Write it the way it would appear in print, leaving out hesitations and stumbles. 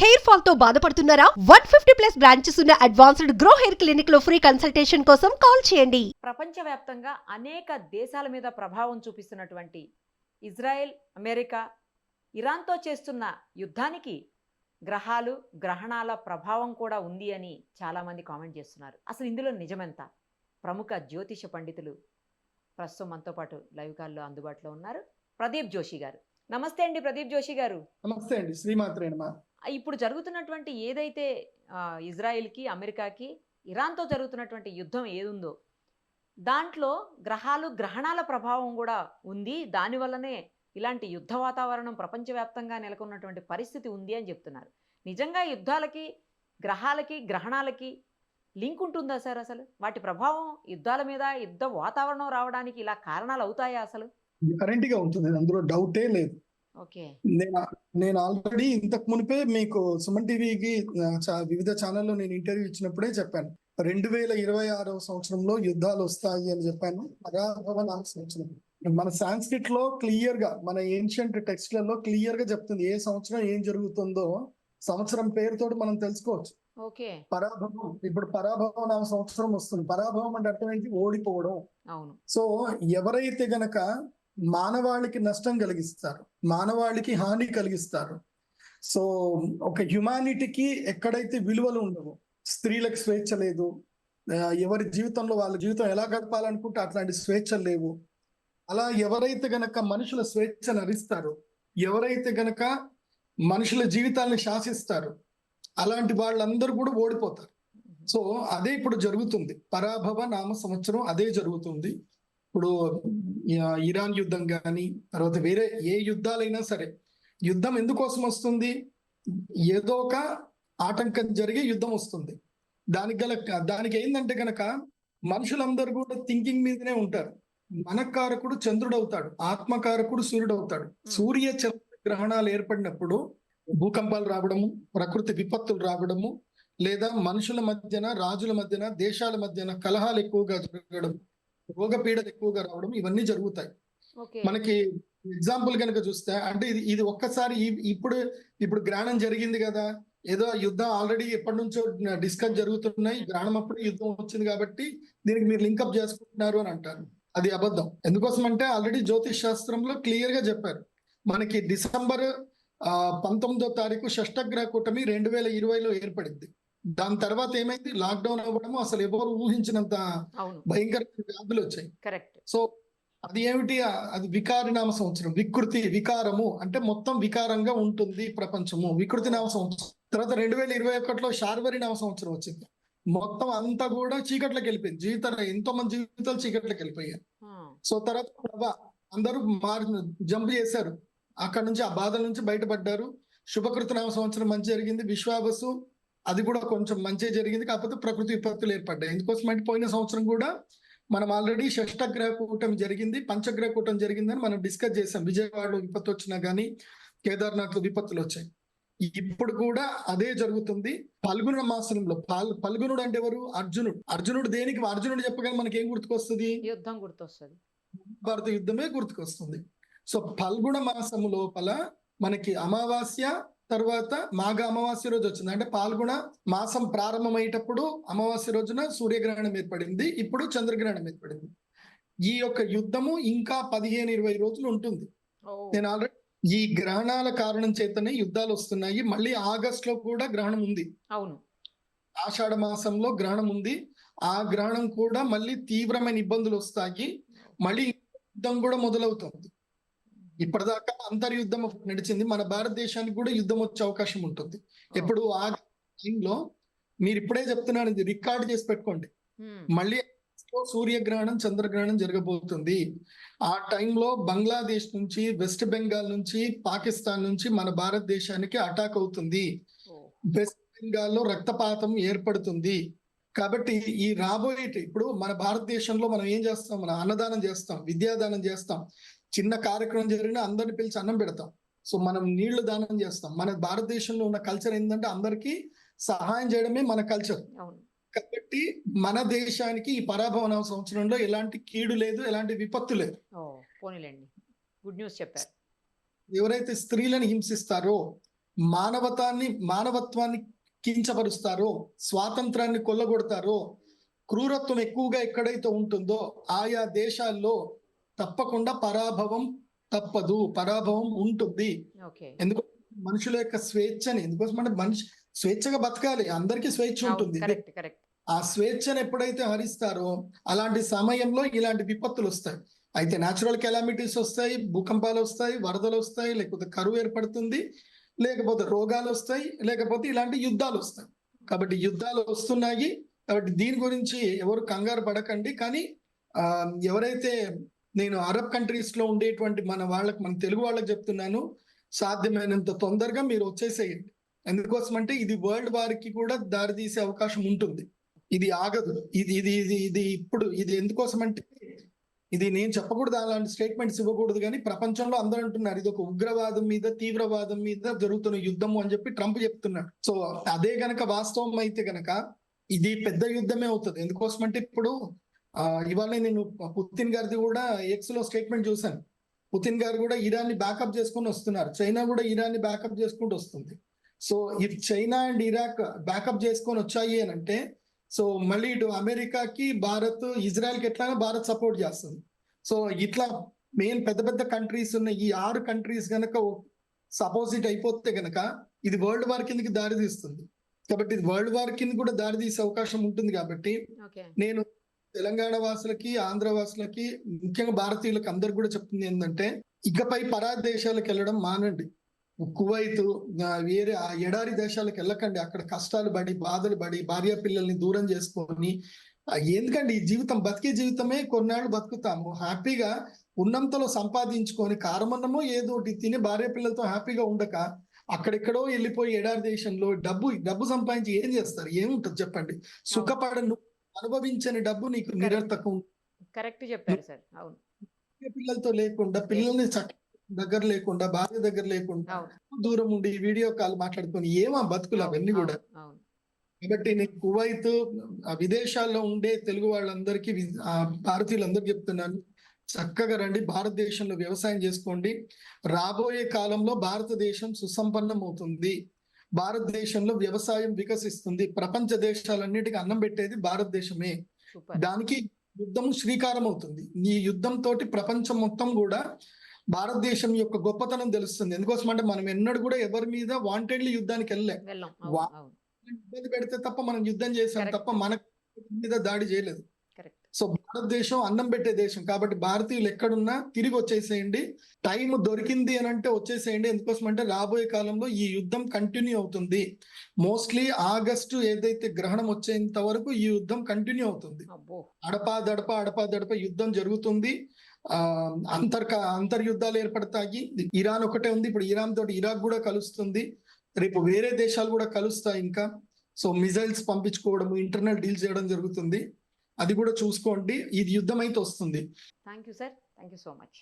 Hair fall తో బాధపడుతున్నారా? 150+ branches ఉన్న అడ్వాన్స్డ్ గ్రో హెయిర్ క్లినిక్ లో ఫ్రీ కన్సల్టేషన్ కోసం కాల్ చేయండి. ప్రపంచవ్యాప్తంగా అనేక దేశాల మీద ప్రభావం చూపిస్తున్నటువంటి ఇజ్రాయెల్, అమెరికా, ఇరాన్తో చేస్తున్న యుద్ధానికి గ్రహాలు, గ్రహణాల ప్రభావం కూడా ఉంది అని చాలామంది కామెంట్ చేస్తున్నారు. అసలు ఇందులో నిజమెంత? ప్రముఖ జ్యోతిష పండితులు ప్రస్తుతం మనతో పాటు లైవ్ కాల్లో అందుబాటులో ఉన్నారు. ప్రదీప్ జోషి గారు. నమస్తే అండి ప్రదీప్ జోషి గారు. నమస్తే అండి, శ్రీమాత్రే నమః. ఇప్పుడు జరుగుతున్నటువంటి ఏదైతే ఇజ్రాయెల్కి, అమెరికాకి, ఇరాన్తో జరుగుతున్నటువంటి యుద్ధం ఏదుందో దాంట్లో గ్రహాలు, గ్రహణాల ప్రభావం కూడా ఉంది. దానివల్లనే ఇలాంటి యుద్ధ వాతావరణం ప్రపంచవ్యాప్తంగా నెలకొన్నటువంటి పరిస్థితి ఉంది అని చెప్తున్నారు. నిజంగా యుద్ధాలకి, గ్రహాలకి, గ్రహణాలకి లింక్ ఉంటుందా సార్? అసలు వాటి ప్రభావం యుద్ధాల మీద, యుద్ధ వాతావరణం రావడానికి ఇలా కారణాలు అవుతాయా అసలు? కరెంట్గా ఉంటుంది, అందులో డౌటే లేదు. ఓకే. నేను ఆల్రెడీ ఇంతకు మునిపే మీకు సుమన్ టీవీకి వివిధ ఛానల్లో నేను ఇంటర్వ్యూ ఇచ్చినప్పుడే చెప్పాను. 2026 సంవత్సరంలో యుద్ధాలు వస్తాయి అని చెప్పాను. పరాభవ నామ సంవత్సరం మన సాంస్క్రిట్ లో క్లియర్ గా, మన ఏన్షియంట్ టెక్స్ట్లలో క్లియర్ గా చెప్తుంది ఏ సంవత్సరం ఏం జరుగుతుందో. సంవత్సరం పేరుతో మనం తెలుసుకోవచ్చు. ఓకే. పరాభవం, ఇప్పుడు పరాభవ నామ సంవత్సరం వస్తుంది. పరాభవం అంటే అర్థం ఏంటి? ఓడిపోవడం. అవును. సో ఎవరైతే గనక మానవాళికి నష్టం కలిగిస్తారు, మానవాళికి హాని కలిగిస్తారు, సో ఒక హ్యుమానిటీకి ఎక్కడైతే విలువలు ఉండవు, స్త్రీలకు స్వేచ్ఛ లేదు, ఎవరి జీవితంలో వాళ్ళ జీవితం ఎలా గడపాలనుకుంటే అట్లాంటి స్వేచ్ఛలు లేవు, అలా ఎవరైతే గనక మనుషుల స్వేచ్ఛను హరిస్తారు, ఎవరైతే గనక మనుషుల జీవితాలను శాసిస్తారు, అలాంటి వాళ్ళందరూ కూడా ఓడిపోతారు. సో అదే ఇప్పుడు జరుగుతుంది. పరాభవ నామ సంవత్సరం అదే జరుగుతుంది. ఇప్పుడు ఇరాన్ యుద్ధం కానీ, తర్వాత వేరే ఏ యుద్ధాలైనా సరే, యుద్ధం ఎందుకోసం వస్తుంది? ఏదో ఒక ఆటంకం జరిగి యుద్ధం వస్తుంది. దానికి ఏంటంటే గనక మనుషులందరూ కూడా థింకింగ్ మీదనే ఉంటారు. మనకారకుడు చంద్రుడు అవుతాడు, ఆత్మకారకుడు సూర్యుడు అవుతాడు. సూర్య చంద్ర గ్రహణాలు ఏర్పడినప్పుడు భూకంపాలు రావడము, ప్రకృతి విపత్తులు రావడము, లేదా మనుషుల మధ్యన, రాజుల మధ్యన, దేశాల మధ్యన కలహాలు ఎక్కువగా జరగడం, రోగపీడలు ఎక్కువగా రావడం, ఇవన్నీ జరుగుతాయి. మనకి ఎగ్జాంపుల్ కనుక చూస్తే, అంటే ఇది ఒక్కసారి ఇప్పుడు గ్రహణం జరిగింది కదా, ఏదో యుద్ధం ఆల్రెడీ ఎప్పటి నుంచో డిస్కస్ జరుగుతున్నాయి, గ్రహణం అప్పుడు యుద్ధం వచ్చింది కాబట్టి దీనికి మీరు లింకప్ చేసుకుంటున్నారు అని అంటారు. అది అబద్ధం. ఎందుకోసం అంటే ఆల్రెడీ జ్యోతిష్ శాస్త్రంలో క్లియర్ గా చెప్పారు. మనకి డిసెంబర్ 19వ తారీఖు షష్టగ్రహ కూటమి 2020లో ఏర్పడింది. దాని తర్వాత ఏమైంది? లాక్డౌన్ అవ్వడము, అసలు ఎవరు ఊహించినంత భయంకర వ్యాధులు వచ్చాయి. సో అది ఏమిటి? అది వికారినామ సంవత్సరం. వికారము అంటే మొత్తం వికారంగా ఉంటుంది ప్రపంచము. వికృతి నామ సంవత్సరం. తర్వాత 2021లో శార్వరి నామ సంవత్సరం వచ్చింది. మొత్తం అంతా కూడా చీకట్లోకి వెళ్ళిపోయింది. ఎంతో మంది జీవితాలు చీకట్లోకి వెళ్ళిపోయారు. సో తర్వాత అందరూ జంప్ చేశారు, అక్కడ నుంచి ఆ బాధల నుంచి బయటపడ్డారు. శుభకృతి నామ సంవత్సరం మంచి జరిగింది. విశ్వావసు, అది కూడా కొంచెం మంచి జరిగింది. కాకపోతే ప్రకృతి విపత్తులు ఏర్పడ్డాయి. ఎందుకోసం అంటే పోయిన సంవత్సరం కూడా మనం ఆల్రెడీ షష్టగ్రహ కూటమి జరిగింది, పంచగ్రహ కూటమి జరిగిందని మనం డిస్కస్ చేసాం. విజయవాడలో విపత్తు వచ్చినా కానీ, కేదార్నాథ్ లో విపత్తులు వచ్చాయి. ఇప్పుడు కూడా అదే జరుగుతుంది. ఫల్గుణ మాసంలో ఫల్గుణుడు అంటే ఎవరు? అర్జునుడు దేనికి? అర్జునుడు చెప్పగానే మనకి ఏం గుర్తుకొస్తుంది? యుద్ధం గుర్తొస్తుంది. భారత యుద్ధమే గుర్తుకొస్తుంది. సో ఫల్గుణ మాసము లోపల మనకి అమావాస్య, తర్వాత మాఘ అమావాస్య రోజు వచ్చింది. అంటే పాల్గొన మాసం ప్రారంభమయ్యేటప్పుడు అమావాస్య రోజున సూర్యగ్రహణం ఏర్పడింది, ఇప్పుడు చంద్రగ్రహణం ఏర్పడింది. ఈ యొక్క యుద్ధము ఇంకా 15-20 రోజులు ఉంటుంది. నేను ఆల్రెడీ ఈ గ్రహణాల కారణం చేతనే యుద్ధాలు వస్తున్నాయి. మళ్ళీ ఆగస్ట్ లో కూడా గ్రహణం ఉంది. అవును, ఆషాఢ మాసంలో గ్రహణం ఉంది. ఆ గ్రహణం కూడా మళ్ళీ తీవ్రమైన ఇబ్బందులు వస్తాయి. మళ్ళీ యుద్ధం కూడా మొదలవుతుంది. ఇప్పటిదాకా అంతర్యుద్ధం నడిచింది. మన భారతదేశానికి కూడా యుద్ధం వచ్చే అవకాశం ఉంటుంది. ఎప్పుడు ఆ టైంలో మీరు ఇప్పుడే చెప్తున్నాను, ఇది రికార్డ్ చేసి పెట్టుకోండి. మళ్ళీ సూర్యగ్రహణం, చంద్రగ్రహణం జరగబోతుంది. ఆ టైంలో బంగ్లాదేశ్ నుంచి, వెస్ట్ బెంగాల్ నుంచి, పాకిస్తాన్ నుంచి మన భారతదేశానికి అటాక్ అవుతుంది. వెస్ట్ బెంగాల్లో రక్తపాతం ఏర్పడుతుంది. కాబట్టి ఈ రాబోయే, ఇప్పుడు మన భారతదేశంలో మనం ఏం చేస్తాం? మనం అన్నదానం చేస్తాం, విద్యాదానం చేస్తాం, చిన్న కార్యక్రమం జరిగినా అందరిని పిలిచి అన్నం పెడతాం. సో మనం నీళ్లు దానం చేస్తాం. మన భారతదేశంలో ఉన్న కల్చర్ ఏంటంటే అందరికీ సహాయం చేయడమే మన కల్చర్. కాబట్టి మన దేశానికి ఈ పరాభవ సంవత్సరంలో ఎలాంటి కీడు లేదు, ఎలాంటి విపత్తు లేదు. పోనీలేండి, గుడ్ న్యూస్ చెప్పారు. ఎవరైతే స్త్రీలను హింసిస్తారో, మానవత్వాన్ని కించపరుస్తారో, స్వాతంత్రాన్ని కొల్లగొడతారో, క్రూరత్వం ఎక్కువగా ఎక్కడైతే ఉంటుందో ఆయా దేశాల్లో తప్పకుండా పరాభవం తప్పదు, పరాభవం ఉంటుంది. ఓకే. ఎందుకు మనుషుల యొక్క స్వేచ్ఛని, ఎందుకోసం అంటే మనిషి స్వేచ్ఛగా బతకాలి, అందరికీ స్వేచ్ఛ ఉంటుంది. Correct correct. ఆ స్వేచ్ఛను ఎప్పుడైతే హరిస్తారో అలాంటి సమయంలో ఇలాంటి విపత్తులు వస్తాయి. అయితే న్యాచురల్ కెలామిటీస్ వస్తాయి, భూకంపాలు వస్తాయి, వరదలు వస్తాయి, లేకపోతే కరువు ఏర్పడుతుంది, లేకపోతే రోగాలు వస్తాయి, లేకపోతే ఇలాంటి యుద్ధాలు వస్తాయి. కాబట్టి యుద్ధాలు వస్తున్నాయి. కాబట్టి దీని గురించి ఎవరు కంగారు పడకండి. కానీ ఎవరైతే నేను అరబ్ కంట్రీస్ లో ఉండేటువంటి మన తెలుగు వాళ్ళకి చెప్తున్నాను, సాధ్యమైనంత తొందరగా మీరు వచ్చేసేయండి. ఎందుకోసం అంటే ఇది వరల్డ్ వార్ కి కూడా దారి తీసే అవకాశం ఉంటుంది. ఇది ఆగదు. ఇది ఎందుకోసం అంటే ఇది నేను చెప్పకూడదు, అలాంటి స్టేట్మెంట్స్ ఇవ్వకూడదు, కానీ ప్రపంచంలో అందరూ అంటున్నారు ఇది ఒక ఉగ్రవాదం మీద, తీవ్రవాదం మీద జరుగుతున్న యుద్ధము అని చెప్పి ట్రంప్ చెప్తున్నాడు. సో అదే గనక వాస్తవం అయితే గనక ఇది పెద్ద యుద్ధమే అవుతుంది. ఎందుకోసం అంటే ఇప్పుడు ఇవాళ నేను పుతిన్ గారిది కూడా ఎక్స్ లో స్టేట్మెంట్ చూశాను. పుతిన్ గారు కూడా ఇరాన్ ని బ్యాకప్ చేసుకొని వస్తున్నారు, చైనా కూడా ఇరాన్ ని బ్యాకప్ చేసుకుంటూ వస్తుంది. So if China and Iraq backup చేసుకొని వచ్చాయి అని అంటే, సో మళ్ళీ ఇటు అమెరికాకి, భారత్, ఇజ్రాయెల్ కి ఎట్లాగా భారత్ సపోర్ట్ చేస్తుంది. సో ఇట్లా మెయిన్ పెద్ద పెద్ద కంట్రీస్ ఉన్న ఈ 6 కంట్రీస్ గనక సపోజిట్ అయిపోతే గనక ఇది వరల్డ్ వార్ కిందకి దారి తీస్తుంది. కాబట్టి ఇది వరల్డ్ వార్ కింద కూడా దారి తీసే అవకాశం ఉంటుంది. కాబట్టి నేను తెలంగాణ వాసులకి, ఆంధ్ర వాసులకి, ముఖ్యంగా భారతీయులకు అందరికి కూడా చెప్తుంది ఏంటంటే, ఇకపై పరాయి దేశాలకు వెళ్ళడం మానండి. కువైత్, వేరే ఎడారి దేశాలకు వెళ్ళకండి. అక్కడ కష్టాలు పడి, బాధలు పడి, భార్య పిల్లల్ని దూరం చేసుకొని ఎందుకండి ఈ జీవితం, బతికే జీవితమే కొన్నాళ్ళు బతుకుతాము. హ్యాపీగా ఉన్నంతలో సంపాదించుకొని కారమన్నమో ఏదో తిని భార్య పిల్లలతో హ్యాపీగా ఉండక అక్కడెక్కడో వెళ్ళిపోయి ఎడారి దేశంలో డబ్బు సంపాదించి ఏం చేస్తారు? ఏముంటది చెప్పండి? సుఖపడను, అనుభవించని డబ్బు నీకు నిరర్థకం. కరెక్ట్ చెప్పారు సార్. అవును. పిల్లలతో లేకుండా, పిల్లల్ని దగ్గర లేకుండా, భార్య దగ్గర లేకుండా, దూరం ఉండి వీడియో కాల్ మాట్లాడుకొని ఏమా బతుకులు అవన్నీ కూడా. కాబట్టి నేను కువైత్, విదేశాల్లో ఉండే తెలుగు వాళ్ళందరికీ, భారతీయులందరికీ చెప్తున్నాను, చక్కగా రండి, భారతదేశంలో వ్యవసాయం చేసుకోండి. రాబోయే కాలంలో భారతదేశం సుసంపన్నం అవుతుంది, భారతదేశంలో వ్యవసాయం వికసిస్తుంది. ప్రపంచ దేశాలన్నిటికీ అన్నం పెట్టేది భారతదేశమే. దానికి యుద్ధం శ్రీకారం అవుతుంది. ఈ యుద్ధం తోటి ప్రపంచం మొత్తం కూడా భారతదేశం యొక్క గొప్పతనం తెలుస్తుంది. ఎందుకోసం అంటే మనం ఎన్నడూ కూడా ఎవరి మీద వాంటెడ్లీ యుద్ధానికి వెళ్ళలేం. ఇబ్బంది పెడితే తప్ప మనం యుద్ధం చేసాం తప్ప మన మీద దాడి చేయలేదు. సో భారతదేశం అన్నం పెట్టే దేశం. కాబట్టి భారతీయులు ఎక్కడున్నా తిరిగి వచ్చేసేయండి. టైం దొరికింది అని అంటే వచ్చేసేయండి. ఎందుకోసం అంటే రాబోయే కాలంలో ఈ యుద్ధం కంటిన్యూ అవుతుంది. మోస్ట్లీ ఆగస్టు ఏదైతే గ్రహణం వచ్చేంత వరకు ఈ యుద్ధం కంటిన్యూ అవుతుంది. అడపా దడప యుద్ధం జరుగుతుంది. అంతర్యుద్ధాలు ఏర్పడతాయి. ఇరాన్ ఒకటే ఉంది, ఇప్పుడు ఇరాన్ తోటి ఇరాక్ కూడా కలుస్తుంది. రేపు వేరే దేశాలు కూడా కలుస్తాయి ఇంకా. సో మిజైల్స్ పంపించుకోవడం, ఇంటర్నల్ డీల్ చేయడం జరుగుతుంది. అది కూడా చూసుకోండి. ఇది యుద్ధం అయితే వస్తుంది. Thank you sir. Thank you so much.